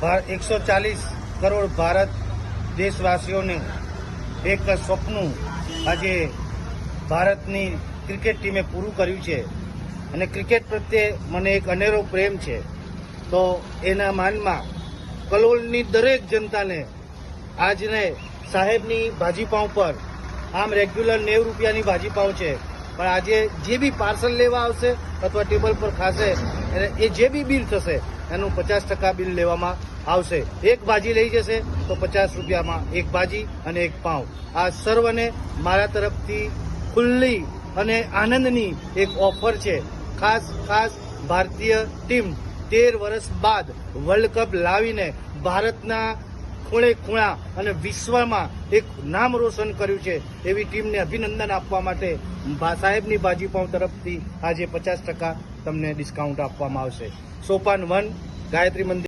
140 કરોડ ભારત દેશવાસીઓને એક સ્વપ્ન આજે ભારતની ક્રિકેટ ટીમે પૂરું કર્યું છે અને ક્રિકેટ પ્રત્યે મને એક અનેરો પ્રેમ છે. તો એના માનમાં કલોલની દરેક જનતાને આજને સાહેબની ભાજીપાઉં પર આમ રેગ્યુલર 90 રૂપિયાની ભાજીપાઉં છે, પણ આજે જે બી પાર્સલ લેવા આવશે અથવા ટેબલ પર ખાશે એ જે બી બિલ થશે એનું 50% બિલ લેવામાં આવશે. એક ભાજી લઈ જશે તો 50 રૂપિયામાં એક ભાજી અને એક પાઉં. આ સર્વને મારા તરફથી ખુલ્લી અને આનંદની એક ઓફર છે. ખાસ ભારતીય ટીમ 13 વર્ષ બાદ વર્લ્ડ કપ લાવીને ભારતના ખૂણે ખૂણા અને વિશ્વમાં એક નામ રોશન કર્યું છે એવી ટીમને અભિનંદન આપવા માટે સાહેબની ભાજીપાઉં તરફથી આજે 50% તમને ડિસ્કાઉન્ટ આપવામાં આવશે. સોપાન 1 ગાયત્રી મંદિર.